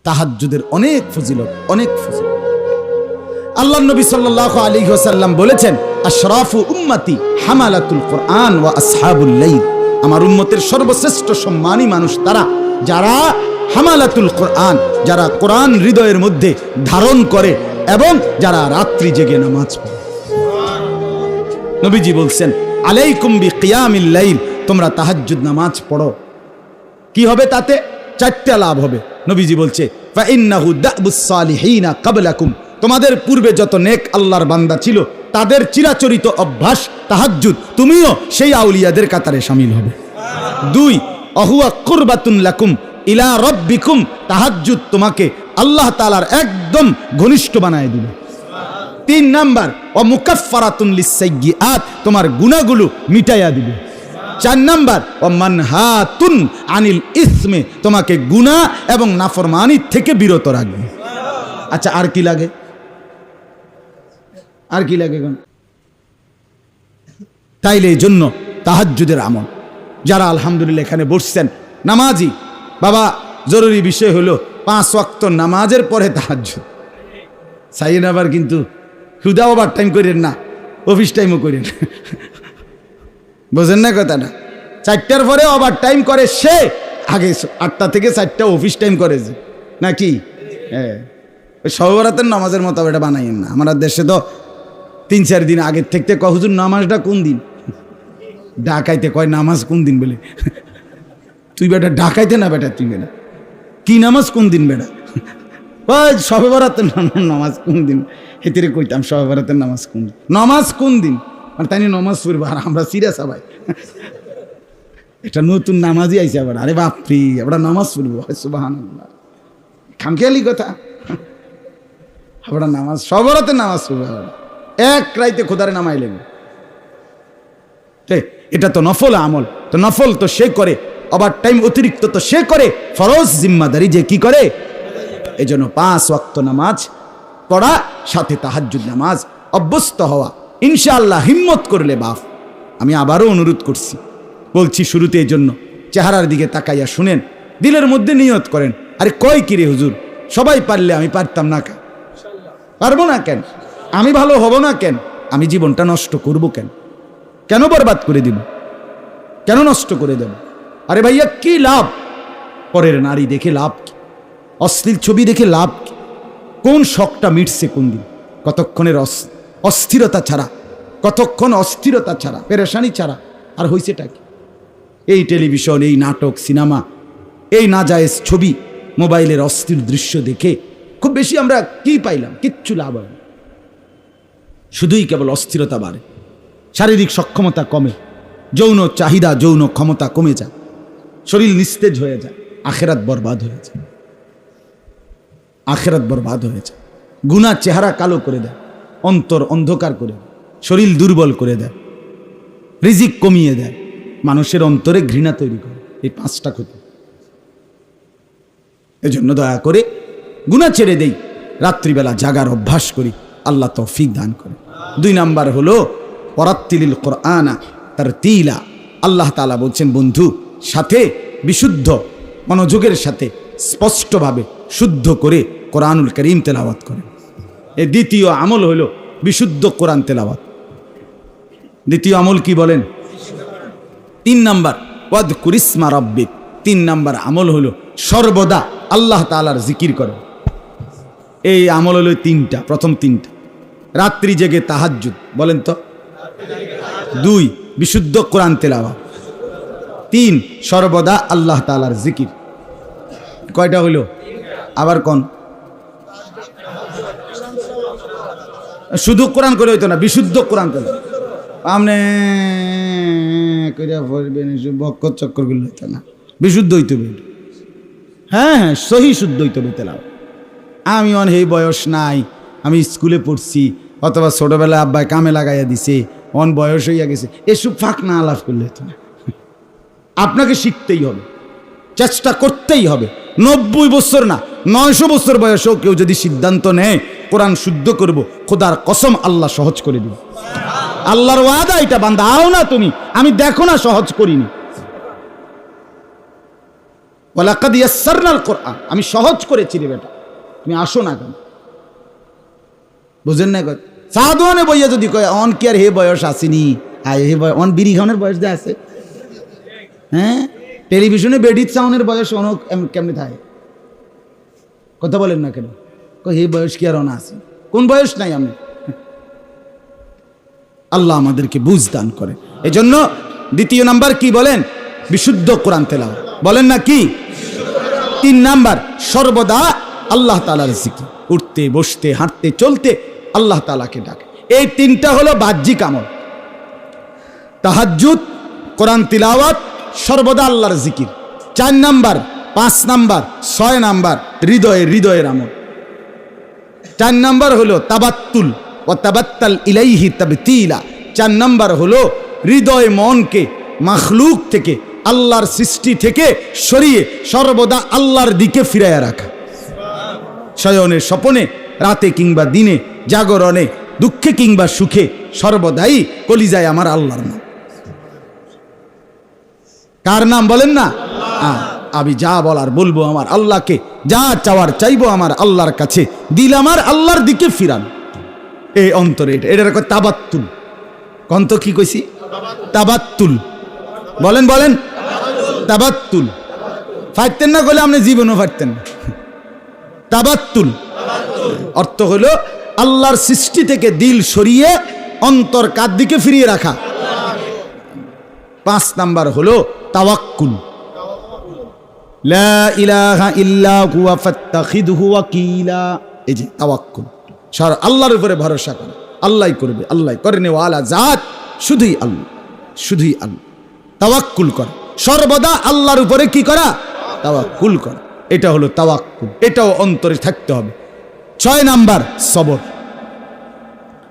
তাহাজ্জুদের অনেক ফজিলত, অনেক ফজিলত। আল্লাহ নবী সাল্লাল্লাহু আলাইহি ওয়াসাল্লাম বলেছেন, আশরাফু উম্মতি হামালাতুল কোরআন ওয়া আসহাবুল লাইল। আমার উম্মতের সর্বশ্রেষ্ঠ সম্মানী মানুষ তারা যারা হামালাতুল কোরআন, যারা কোরআন হৃদয়ের মধ্যে ধারণ করে এবং যারা রাত্রি জেগে নামাজ পড়ে। নবীজি বলছেন, আলাইকুম বিকিয়ামিল লাইল, তোমরা তাহাজ্জুদ নামাজ পড়ো। কি হবে তাতে? চারটা লাভ হবে। নবীজি বলছে, ফাইন্নাহু দাবুস সালিহিনা ক্বাবলাকুম, তোমাদের পূর্বে যত নেক আল্লাহর বান্দা ছিল তাদের চিরাচরিত অভ্যাস তাহাজ্জুদ, তুমিও সেই আউলিয়াদের কাতারে শামিল হবে। 2, অহুয়া কুরবাতুন লাকুম ইলা রাব্বিকুম, তাহাজ্জুদ তোমাকে আল্লাহ তাআলার একদম ঘনিষ্ঠ বানায় দিবে। 3 নাম্বার, ও মুকাফফারাতুন লিসসাইয়্যাত, তোমার গুনাহগুলো মিটাইয়া দিবে। 4 নাম্বার, ও মানহাতুন আনিল ইসমে, তোমাকে গুনাহ এবং নাফরমানি থেকে বিরত রাখবে। আচ্ছা, আর কি লাগে? আর কি লাগে? তাইলে এই জন্য তাহাজ্জুদের আমল যারা আলহামদুলিল্লাহ এখানে বসছেন নামাজি, বাবা জরুরি বিষয় হলো 5 ওয়াক্ত নামাজের পরে তাহাজ্জুদ। সাইয়েন আবার কিন্তু হুদা ওভার টাইম করেন না, অফিস টাইমও করেন, বোঝেন না কথাটা? 4টার পরে ওভার টাইম করে সে, আগে 8টা থেকে 4টা অফিস টাইম করে যে নাকি? হ্যাঁ, ওই সবরাতের নামাজের মতো এটা বানাইয়েন না। আমার দেশে তো 3-4 দিন আগের থেকে কয়, হুজুর নামাজটা কোন দিন? ঢাকাইতে কয় নামাজ কোন দিন বলে। তুই বেটা ঢাকাইতে না বেটা, তুই বেটা কি নামাজ কোন দিন বেটা? ওই শবে বরাতের নামাজ কোন দিন? হেতিরে কইতাম শবে বরাতের নামাজ কোন দিন, নামাজ কোন দিন, আর তাই নামাজ পড়বো। আর আমরা সিরিয়াস ভাই, এটা নতুন নামাজই আইসে আবার। আরে বাপরি, আমরা নামাজ পড়বো, সুবহানাল্লাহ, খামখেয়ালি কথা। আমরা নামাজ শবে বরাতের নামাজ পড়বো, এক রাইতে খোদারে নামাইলেন। এটা তো নফল আমল, তো নফল তো সে করে, ওভার টাইম অতিরিক্ত তো সে করে, ফরজ জিম্মাদারি যে কি করে। এই জন্য 5 ওয়াক্ত নামাজ পড়া, সাথে তাহাজ্জুদ নামাজ অভ্যস্ত হওয়া ইনশাআল্লাহ। হিম্মত করলে বাপ, আমি আবারও অনুরোধ করছি, বলছি শুরুতে, এই জন্য চেহারার দিকে তাকাইয়া শুনেন, দিলের মধ্যে নিয়ত করেন। আরে কয় কিরে হুজুর, সবাই পারলে আমি পারতাম না কেন? পারবো না কেন? আমি ভালো হব না কেন? আমি জীবনটা নষ্ট করব কেন? কেন বরবাদ করে দিব? কেন নষ্ট করে দেব? আরে ভাইয়া, কি লাভ? পরের নারী দেখে লাভ কি? অশ্লীল ছবি দেখে লাভ কি? কোন শখটা মিটছে কোন দিন? কতক্ষণের অস্থিরতা ছাড়া, কতক্ষণ অস্থিরতা ছাড়া, পেরেশানি ছাড়া আর হইছেটা কি? এই টেলিভিশন, এই নাটক, সিনেমা, এই নাজায়েজ ছবি, মোবাইলের অস্থির দৃশ্য দেখে খুব বেশি আমরা কি পাইলাম? কিচ্ছু লাভ হয় না, শুধুই কেবল অস্থিরতা বাড়ে, শারীরিক সক্ষমতা কমে, যৌন চাহিদা, যৌন ক্ষমতা কমে যায়, শরীর নিস্তেজ হয়ে যায়, আখেরাত বরবাদ হয়ে যায়, আখেরাত বরবাদ হয়ে যায়। গুনাহ চেহারা কালো করে দেয়, অন্তর অন্ধকার করে দেয়, শরীর দুর্বল করে দেয়, রিজিক কমিয়ে দেয়, মানুষের অন্তরে ঘৃণা তৈরি করে। এই 5টা ক্ষতি। এজন্য দয়া করে গুনাহ ছেড়ে দেই, রাত্রিবেলা জাগার অভ্যাস করি, আল্লাহ তৌফিক দান করে। 2 নাম্বার হলো ওয়ারাত্তিলিল কোরআনা তারতিলা। আল্লাহ তাআলা বলছেন, বন্ধু সাথে বিশুদ্ধ মনোযোগের সাথে স্পষ্টভাবে শুদ্ধ করে কোরআনুল কারীম তেলাওয়াত করেন। এই দ্বিতীয় আমল হলো বিশুদ্ধ কোরআন তেলাওয়াত। দ্বিতীয় আমল কি বলেন? 3 নাম্বার, ওয়াদকুর ইসমা রাব্বিক। 3 নাম্বার আমল হলো সর্বদা আল্লাহ তাআলার জিকির করো। এই আমল হলো 3টা। প্রথম 3টা, রাত্রি জেগে তাহাজ্জুদ, বলেন তো। 2, বিশুদ্ধ কোরআন তেলাওয়াত। 3, সর্বদা আল্লাহ তাআলার জিকির। কয়টা হইল? আবার কোন? শুধু কোরআন করে হইতো না, বিশুদ্ধ কোরআন তেলাওয়াত। আমনে কইরা পড়বেন, বক্কর চক্কর গুলো হইতো না, বিশুদ্ধ হইতে হবে। হ্যাঁ হ্যাঁ, সহি শুদ্ধ হইতে হবে তেলাওয়াত। আমি এই বয়স নাই, আমি স্কুলে পড়ছি, অথবা ছোটবেলায় আব্বাই কামে লাগাইয়া দিছে, বয়স হইয়া গেছে, এসব ফাঁক না আলাপ করলে হতো না। আপনাকে শিখতেই হবে, চেষ্টা করতেই হবে। 90 বছর না, 900 বছর বয়সেও কেউ যদি সিদ্ধান্ত নেয় কোরআন শুদ্ধ করব, খোদার কসম আল্লাহ সহজ করে দিবে। আল্লাহর ওয়াদা এটা, বান্দা আও না তুমি, আমি দেখো না সহজ করিনি। ওয়ালাকাদ ইয়াসসারনাল কোরআন, আমি সহজ করেছি রে বেটা, তুমি আসো না কেন? বুঝেন না কথা? সাধুয়ানে বইয়া যদি কয় অন কি আর হে বয়স আসেনি, আয় হে বয়স অন বিড়ি খাওয়ানোর বয়স দিয়ে আছে। হ্যাঁ, টেলিভিশনে বেডিত সাউনের বয়স অন কেমনি থাকে? কথা বলেন না কেন? হে বয়স কি আর অন আছে? কোন বয়স নাই আমি। আল্লাহ আমাদেরকে বুঝ দান করে। এই জন্য দ্বিতীয় নাম্বার কি বলেন? বিশুদ্ধ কোরআন তেলাওয়াত। বলেন না কি? 3 নাম্বার সর্বদা আল্লাহ তাআলার জিকির, উঠতে বসতে হাঁটতে চলতে আল্লাহ তাআলাকে ডাকে। এই 3টা হলো বাহ্যিক আমল। তাহাজ্জুদ, কোরআন তিলাওয়াত, সর্বদা আল্লাহর জিকির। 4 নাম্বার, 5 নাম্বার, 6 নাম্বার হৃদয়ের আমল। 4 নাম্বার হলো তাবাত্তুল ওয়া তাবাত্তাল ইলাইহি তাবতিলা। 4 নাম্বার হলো হৃদয় মনকে মাখলুক থেকে, আল্লাহর সৃষ্টি থেকে সরিয়ে সর্বদা আল্লাহর দিকে ফিরাইয়া রাখা। শয়নে স্বপনে, রাতে কিংবা দিনে, জাগরণে, দুঃখে কিংবা সুখে, সর্বদাই কলিজায় আমার আল্লাহর নাম। কার নাম বলেন না? আমি যা বলার বলবো আমার আল্লাহকে, যা চাওয়ার চাইবো আমার আল্লাহর কাছে, দিল আমার আল্লাহর দিকে ফিরান। এই অন্তরে এটার কয় তাবাত্তুল। কন্ত কি কইছি? তাবাত্তুল। বলেন বলেন, তাবাত্তুল। ফাইতেন না কইলে আপনি জীবনও ফাইতেন না। তাবাত্তুল অর্থ হলো আল্লাহর সৃষ্টি থেকে দিল সরিয়ে অন্তর কার দিকে ফিরিয়ে রাখা। 5 নাম্বার হলো তাওয়াক্কুল। লা ইলাহা ইল্লা হুয়া ফাত্তাখিযহু ওয়াকিলা। এই যে তাওয়াক্কুল, আল্লাহর উপরে ভরসা করা, আল্লাহই করবে, আল্লাহই করেন ওয়ালা জাত, শুধুই আল্লাহ, শুধুই আল্লাহ। তাওয়াক্কুল করা, সর্বদা আল্লাহর উপরে কি করা? তাওয়াক্কুল করা। এটা হলো তাওয়াক্কুল, এটাও অন্তরে থাকতে হবে। 6 নাম্বার সবর।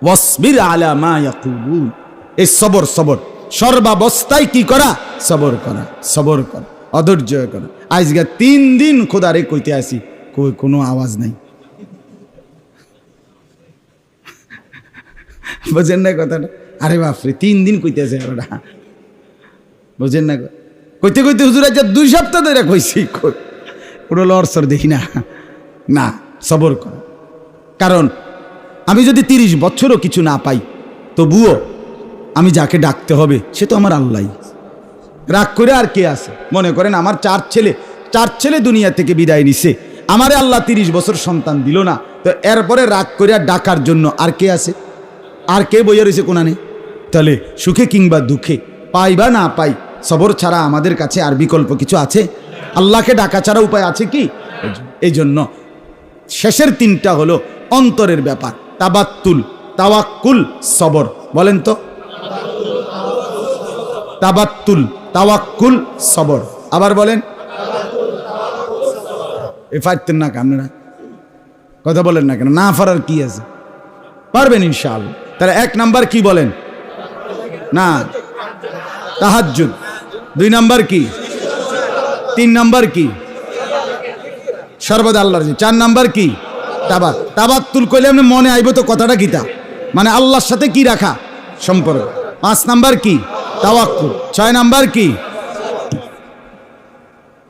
ওয়াসবির আলা মা ইয়াকুলুন। এই সবর সর্বাবস্থায় কি করা? সবর করা, সবর করা, অধৈর্য করা। আজকে 3 দিন খোদারে কইতে আসি, কোনো আওয়াজ নাই। বুঝেন না কথাটা? আরে বাপরে, 3 দিন কইতে আছে ওরা। বুঝেন না? কইতে কইতে হুজুর আজ 2 সপ্তাহ ধরে কইছি, কোনো লড়সর দেখি না। না, সবর করা। কারণ আমি যদি 30 বছরও কিছু না পাই, তবুও আমি যাকে ডাকতে হবে সে তো আমার আল্লাহই। রাগ করে আর কে আছে? মনে করেন আমার 4 ছেলে দুনিয়া থেকে বিদায় নিছে, আমারে আল্লাহ 30 বছর সন্তান দিল না, তো এরপরে রাগ করে ডাকার জন্য আর কে আছে? আর কে বইয়া রয়েছে কোনানে? তাহলে সুখে কিংবা দুঃখে, পাই বা না পাই, সবর ছাড়া আমাদের কাছে আর বিকল্প কিছু আছে? আল্লাহকে ডাকা ছাড়া উপায় আছে কি? এই জন্য শেষের 3টা হলো অন্তরের ব্যাপার। তাবাত্তুল, তাওয়াক্কুল, সবর। বলেন তো, তাবাত্তুল, তাওয়াক্কুল, সবর। আবার বলেন। এ পারতেন না কেন? কথা বলেন না কেন? না পারার কি আছে? পারবেন ইনশাআল্লাহ। তাহলে 1 নাম্বার কি বলেন? না, তাহাজ্জুদ। 2 নাম্বার কি? 3 নাম্বার কি? সর্বদা আল্লাহর। 4 নাম্বার কি? তাবাত্তুল কইলে আপনি মনে আইব তো কথাটা কিতা, মানে আল্লাহর সাথে কি রাখা সম্পর্ক। 5 নাম্বার কি? তাওয়াক্কুল। 6 নাম্বার কি?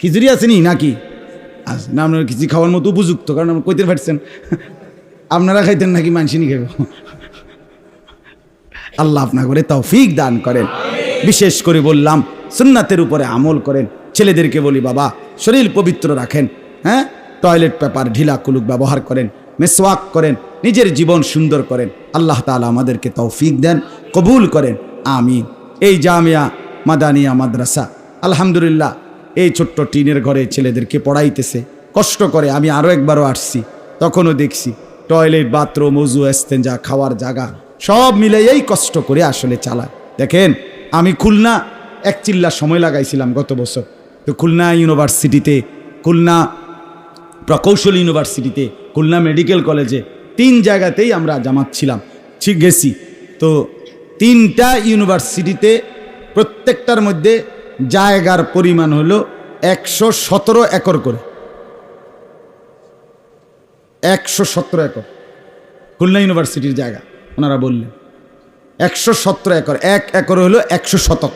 খিচুড়ি আসেনি নাকি? না, আপনার খিচুড়ি খাওয়ার মতো উপযুক্ত, কারণ আপনি কইতে পারছেন। আপনারা খাইতেন নাকি মানসিনি খাইব? আল্লাহ আপনা করে তৌফিক দান করেন। বিশেষ করে বললাম সুন্নাতের উপরে আমল করেন। ছেলেদেরকে বলি বাবা শরীর পবিত্র রাখেন, হ্যাঁ, টয়লেট পেপার ঢিলা কুলুক ব্যবহার করেন, মেসওয়াক করেন, নিজের জীবন সুন্দর করেন। আল্লাহ তাআলা আমাদেরকে তৌফিক দেন, কবুল করেন, আমিন। এই জামিয়া মাদানিয়া মাদ্রাসা আলহামদুলিল্লাহ এই ছোট্ট টিনের ঘরে ছেলেদেরকে পড়াইতেছে কষ্ট করে। আমি আরও একবারও আসছি, তখনও দেখছি টয়লেট, বাথরুম, ওযু, ইস্তেঞ্জা, খাওয়ার জায়গা সব মিলেই কষ্ট করে আসলে চালায়। দেখেন, আমি খুলনা 1 চিল্লা সময় লাগাইছিলাম গত বছর। তো খুলনা ইউনিভার্সিটিতে, খুলনা প্রকৌশল ইউনিভার্সিটিতে, খুলনা মেডিকেল কলেজে, 3 জায়গাতেই আমরা জামাত ছিলাম, ঠিক গেছি। তো 3টা ইউনিভার্সিটিতে প্রত্যেকটার মধ্যে জায়গার পরিমাণ হলো 117 একর করে। 117 একর খুলনা ইউনিভার্সিটির জায়গা ওনারা বললেন। 117 একর, 1 একর হলো 100 শতক।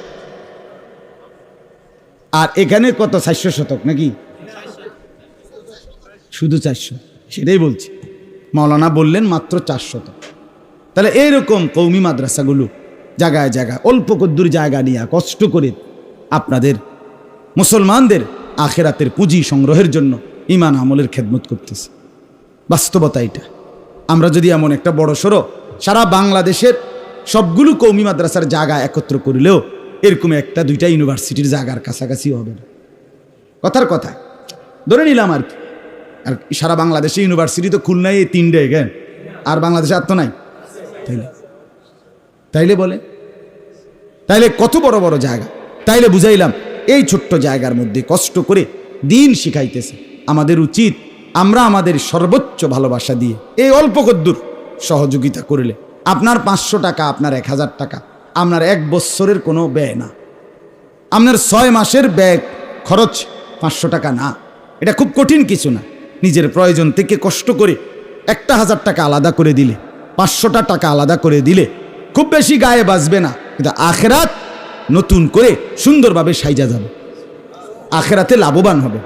আর এখানে কত? 400 শতক নাকি? শুধু 400, সেটাই বলছি। মাওলানা বললেন মাত্র 400। তাহলে এইরকম কৌমি মাদ্রাসাগুলো জায়গায় জায়গায় অল্প কদ্দুর জায়গা নিয়ে কষ্ট করে আপনাদের মুসলমানদের আখেরাতের পুঁজি সংগ্রহের জন্য ঈমান আমলের খেদমত করতেছে। বাস্তবতা এটা। আমরা যদি এমন একটা বড় সড়ো সারা বাংলাদেশের সবগুলো কৌমি মাদ্রাসার জায়গা একত্র করলেও এরকম একটা দুইটা ইউনিভার্সিটির জায়গার কাছাকাছি হবে না। কথার কথা ধরে নিলাম আর কি। আর সারা বাংলাদেশে ইউনিভার্সিটি তো খুলনায় এই 3টে, জ্ঞান আর বাংলাদেশে আর তো নাই। তাইলে বলে তাইলে কত বড় বড় জায়গা। তাইলে বুঝাইলাম এই ছোট্ট জায়গার মধ্যে কষ্ট করে দিন শিখাইতেছে। আমাদের উচিত আমরা আমাদের সর্বোচ্চ ভালোবাসা দিয়ে এই অল্প কদ্দুর সহযোগিতা করলে আপনার 500 টাকা, আপনার 1000 টাকা, আপনার 1 বছরের কোনো ব্যয় না। আপনার 6 মাসের ব্যয় খরচ 500 টাকা না। এটা খুব কঠিন কিছু না। নিজের প্রয়োজন থেকে কষ্ট করে 1000 টাকা আলাদা করে দিলে, 500টা টাকা আলাদা করে দিলে খুব বেশি গায়ে বাজবে না, কিন্তু আখেরাত নতুন করে সুন্দরভাবে সাইজা যাবে, আখেরাতে লাভবান হবে।